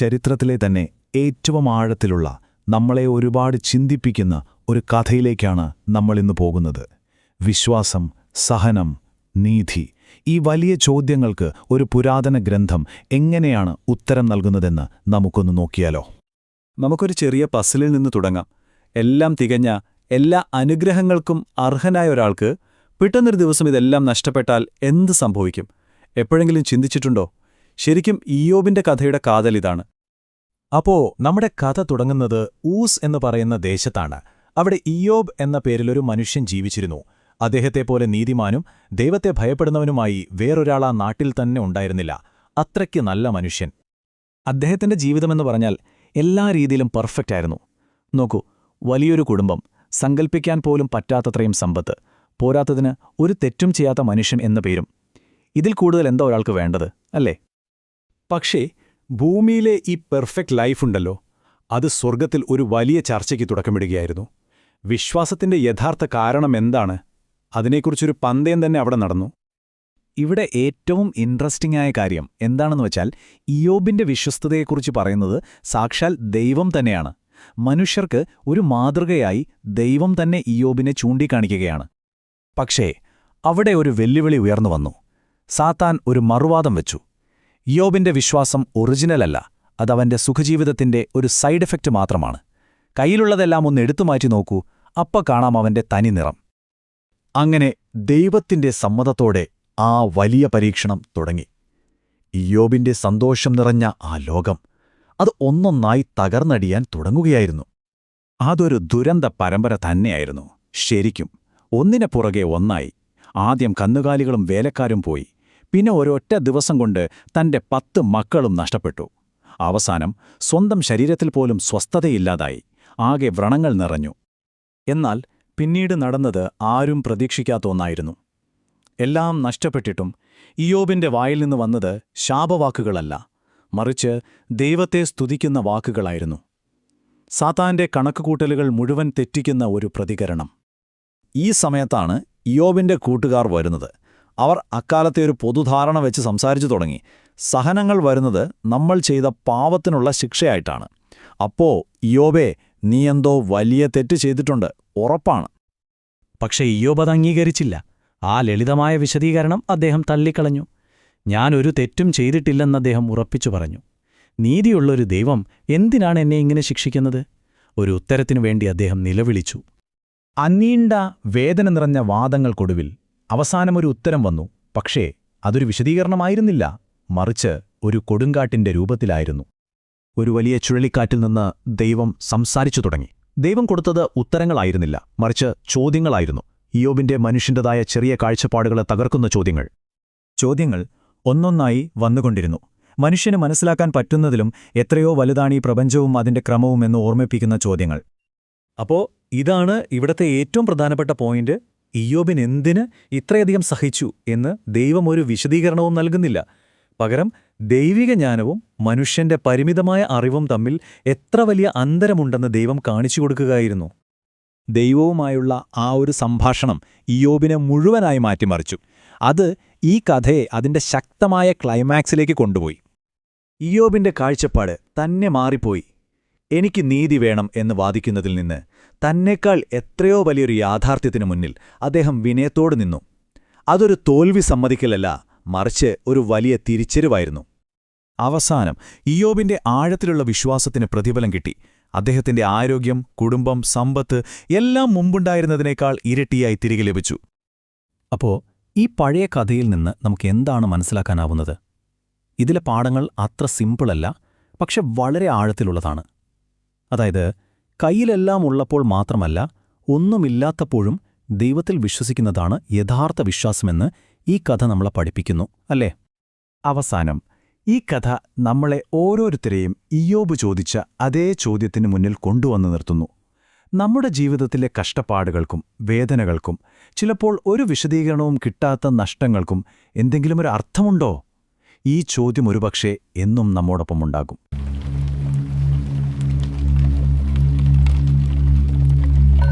ചരിത്രത്തിലെ തന്നെ ഏറ്റവും ആഴത്തിലുള്ള, നമ്മളെ ഒരുപാട് ചിന്തിപ്പിക്കുന്ന ഒരു കഥയിലേക്കാണ് നമ്മളിന്ന് പോകുന്നത്. വിശ്വാസം, സഹനം, നീതി, ഈ വലിയ ചോദ്യങ്ങൾക്ക് ഒരു പുരാതന ഗ്രന്ഥം എങ്ങനെയാണ് ഉത്തരം നൽകുന്നതെന്ന് നമുക്കൊന്ന് നോക്കിയാലോ? നമുക്കൊരു ചെറിയ പസിലിൽ നിന്ന് തുടങ്ങാം. എല്ലാം തികഞ്ഞ, എല്ലാ അനുഗ്രഹങ്ങൾക്കും അർഹനായ ഒരാൾക്ക് പെട്ടെന്നൊരു ദിവസം ഇതെല്ലാം നഷ്ടപ്പെട്ടാൽ എന്ത് സംഭവിക്കും? എപ്പോഴെങ്കിലും ചിന്തിച്ചിട്ടുണ്ടോ? ശരിക്കും ഇയ്യോബിന്റെ കഥയുടെ കാതലിതാണ്. അപ്പോ നമ്മുടെ കഥ തുടങ്ങുന്നത് ഊസ് എന്ന് പറയുന്ന ദേശത്താണ്. അവിടെ ഇയ്യോബ് എന്ന പേരിലൊരു മനുഷ്യൻ ജീവിച്ചിരുന്നു. അദ്ദേഹത്തെപ്പോലെ നീതിമാനും ദൈവത്തെ ഭയപ്പെടുന്നവനുമായി വേറൊരാൾ ആ നാട്ടിൽ തന്നെ ഉണ്ടായിരുന്നില്ല. അത്രയ്ക്ക് നല്ല മനുഷ്യൻ. അദ്ദേഹത്തിന്റെ ജീവിതമെന്ന് പറഞ്ഞാൽ എല്ലാ രീതിയിലും പെർഫെക്റ്റ് ആയിരുന്നു. നോക്കൂ, വലിയൊരു കുടുംബം, സങ്കൽപ്പിക്കാൻ പോലും പറ്റാത്തത്രയും സമ്പത്ത്, പോരാത്തതിന് ഒരു തെറ്റും ചെയ്യാത്ത മനുഷ്യൻ എന്ന പേരും. ഇതിൽ കൂടുതൽ എന്താ ഒരാൾക്ക് വേണ്ടത്, അല്ലേ? പക്ഷേ ഭൂമിയിലെ ഈ പെർഫെക്റ്റ് ലൈഫുണ്ടല്ലോ, അത് സ്വർഗത്തിൽ ഒരു വലിയ ചർച്ചയ്ക്ക് തുടക്കമിടുകയായിരുന്നു. വിശ്വാസത്തിന്റെ യഥാർത്ഥ കാരണം എന്താണ്? അതിനെക്കുറിച്ചൊരു പന്തയം തന്നെ അവിടെ നടന്നു. ഇവിടെ ഏറ്റവും ഇൻട്രസ്റ്റിംഗ് ആയ കാര്യം എന്താണെന്ന് വെച്ചാൽ, ഇയ്യോബിന്റെ വിശ്വസ്തതയെക്കുറിച്ച് പറയുന്നത് സാക്ഷാൽ ദൈവം തന്നെയാണ്. മനുഷ്യർക്ക് ഒരു മാതൃകയായി ദൈവം തന്നെ ഇയ്യോബിനെ ചൂണ്ടിക്കാണിക്കുകയാണ്. പക്ഷേ അവിടെ ഒരു വെല്ലുവിളി ഉയർന്നു വന്നു. സാത്താൻ ഒരു മറുവാദം വെച്ചു. ഇയ്യോബിന്റെ വിശ്വാസം ഒറിജിനലല്ല, അതവന്റെ സുഖജീവിതത്തിന്റെ ഒരു സൈഡ് എഫക്റ്റ് മാത്രമാണ്. കയ്യിലുള്ളതെല്ലാം ഒന്ന് എടുത്തുമാറ്റി നോക്കൂ, അപ്പ കാണാം അവന്റെ തനി നിറം. അങ്ങനെ ദൈവത്തിന്റെ സമ്മതത്തോടെ ആ വലിയ പരീക്ഷണം തുടങ്ങി. ഇയ്യോബിന്റെ സന്തോഷം നിറഞ്ഞ ആ ലോകം, അത് ഒന്നൊന്നായി തകർന്നടിയാൻ തുടങ്ങുകയായിരുന്നു. അതൊരു ദുരന്ത പരമ്പര തന്നെയായിരുന്നു. ശരിക്കും ഒന്നിനെ പുറകെ ഒന്നായി. ആദ്യം കന്നുകാലികളും വേലക്കാരും പോയി. പിന്നെ ഒരൊറ്റ ദിവസം കൊണ്ട് തന്റെ 10 മക്കളും നഷ്ടപ്പെട്ടു. അവസാനം സ്വന്തം ശരീരത്തിൽ പോലും സ്വസ്ഥതയില്ലാതായി. ആകെ വ്രണങ്ങൾ നിറഞ്ഞു. എന്നാൽ പിന്നീട് നടന്നത് ആരും പ്രതീക്ഷിക്കാത്ത ഒന്നായിരുന്നു. എല്ലാം നഷ്ടപ്പെട്ടിട്ടും ഇയ്യോബിന്റെ വായിൽ നിന്ന് വന്നത് ശാപവാക്കുകളല്ല, മറിച്ച് ദൈവത്തെ സ്തുതിക്കുന്ന വാക്കുകളായിരുന്നു. സാത്താന്റെ കണക്കുകൂട്ടലുകൾ മുഴുവൻ തെറ്റിക്കുന്ന ഒരു പ്രതികരണം. ഈ സമയത്താണ് ഇയ്യോബിന്റെ കൂട്ടുകാർ വരുന്നത്. അവർ അക്കാലത്തെ ഒരു പൊതുധാരണ വെച്ച് സംസാരിച്ചു തുടങ്ങി. സഹനങ്ങൾ വരുന്നത് നമ്മൾ ചെയ്ത പാവത്തിനുള്ള ശിക്ഷയായിട്ടാണ്. അപ്പോ ഇയ്യോബേ, നീ എന്തോ വലിയ തെറ്റ് ചെയ്തിട്ടുണ്ട്, ഉറപ്പാണ്. പക്ഷേ ഇയ്യോബ് അത് അംഗീകരിച്ചില്ല. ആ ലളിതമായ വിശദീകരണം അദ്ദേഹം തള്ളിക്കളഞ്ഞു. ഞാനൊരു തെറ്റും ചെയ്തിട്ടില്ലെന്ന് അദ്ദേഹം ഉറപ്പിച്ചു പറഞ്ഞു. നീതിയുള്ളൊരു ദൈവം എന്തിനാണ് എന്നെ ഇങ്ങനെ ശിക്ഷിക്കുന്നത്? ഒരു ഉത്തരത്തിനു വേണ്ടി അദ്ദേഹം നിലവിളിച്ചു. അന്നീണ്ട വേദന നിറഞ്ഞ വാദങ്ങൾക്കൊടുവിൽ അവസാനമൊരു ഉത്തരം വന്നു. പക്ഷേ അതൊരു വിശദീകരണമായിരുന്നില്ല, മറിച്ച് ഒരു കൊടുങ്കാറ്റിന്റെ രൂപത്തിലായിരുന്നു. ഒരു വലിയ ചുഴലിക്കാറ്റിൽ നിന്ന് ദൈവം സംസാരിച്ചു തുടങ്ങി. ദൈവം കൊടുത്തത് ഉത്തരങ്ങളായിരുന്നില്ല, മറിച്ച് ചോദ്യങ്ങളായിരുന്നു. ഇയ്യോബിന്റെ മനുഷ്യൻ്റെതായ ചെറിയ കാഴ്ചപ്പാടുകളെ തകർക്കുന്ന ചോദ്യങ്ങൾ ഒന്നൊന്നായി വന്നുകൊണ്ടിരുന്നു. മനുഷ്യന് മനസ്സിലാക്കാൻ പറ്റുന്നതിലും എത്രയോ വലുതാണീ പ്രപഞ്ചവും അതിന്റെ ക്രമവും എന്ന് ഓർമ്മിപ്പിക്കുന്ന ചോദ്യങ്ങൾ. അപ്പോ ഇതാണ് ഇവിടത്തെ ഏറ്റവും പ്രധാനപ്പെട്ട പോയിന്റ്. ഇയ്യോബിന് എന്തിന് ഇത്രയധികം സഹിച്ചു എന്ന് ദൈവം ഒരു വിശദീകരണവും നൽകുന്നില്ല. പകരം ദൈവിക ജ്ഞാനവും മനുഷ്യന്റെ പരിമിതമായ അറിവും തമ്മിൽ എത്ര വലിയ അന്തരമുണ്ടെന്ന് ദൈവം കാണിച്ചു കൊടുക്കുകയായിരുന്നു. ദൈവവുമായുള്ള ആ ഒരു സംഭാഷണം ഇയ്യോബിനെ മുഴുവനായി മാറ്റിമറിച്ചു. അത് ഈ കഥയെ അതിന്റെ ശക്തമായ ക്ലൈമാക്സിലേക്ക് കൊണ്ടുപോയി. ഇയ്യോബിന്റെ കാഴ്ചപ്പാട് തന്നെ മാറിപ്പോയി. എനിക്ക് നീതി വേണം എന്ന് വാദിക്കുന്നതിൽ നിന്ന് തന്നെക്കാൾ എത്രയോ വലിയൊരു യാഥാർത്ഥ്യത്തിനു മുന്നിൽ അദ്ദേഹം വിനയത്തോട് നിന്നു. അതൊരു തോൽവി സമ്മതിക്കലല്ല, മറിച്ച് ഒരു വലിയ തിരിച്ചറിവായിരുന്നു. അവസാനം ഇയ്യോബിന്റെ ആഴത്തിലുള്ള വിശ്വാസത്തിന് പ്രതിഫലം കിട്ടി. അദ്ദേഹത്തിന്റെ ആരോഗ്യം, കുടുംബം, സമ്പത്ത് എല്ലാം മുമ്പുണ്ടായിരുന്നതിനേക്കാൾ ഇരട്ടിയായി തിരികെ ലഭിച്ചു. അപ്പോ ഈ പഴയ കഥയിൽ നിന്ന് നമുക്ക് എന്താണ് മനസ്സിലാക്കാനാവുന്നത്? ഇതിലെ പാഠങ്ങൾ അത്ര സിമ്പിളല്ല, പക്ഷെ വളരെ ആഴത്തിലുള്ളതാണ്. അതായത്, കയ്യിലെല്ലാം ഉള്ളപ്പോൾ മാത്രമല്ല, ഒന്നുമില്ലാത്തപ്പോഴും ദൈവത്തിൽ വിശ്വസിക്കുന്നതാണ് യഥാർത്ഥ വിശ്വാസമെന്ന് ഈ കഥ നമ്മളെ പഠിപ്പിക്കുന്നു, അല്ലേ? അവസാനം ഈ കഥ നമ്മളെ ഓരോരുത്തരെയും ഇയ്യോബ് ചോദിച്ച അതേ ചോദ്യത്തിന് മുന്നിൽ കൊണ്ടുവന്നു നിർത്തുന്നു. നമ്മുടെ ജീവിതത്തിലെ കഷ്ടപ്പാടുകൾക്കും വേദനകൾക്കും ചിലപ്പോൾ ഒരു വിശദീകരണവും കിട്ടാത്ത നഷ്ടങ്ങൾക്കും എന്തെങ്കിലും ഒരു അർത്ഥമുണ്ടോ? ഈ ചോദ്യം ഒരുപക്ഷേ എന്നും നമ്മോടൊപ്പമുണ്ടാകും.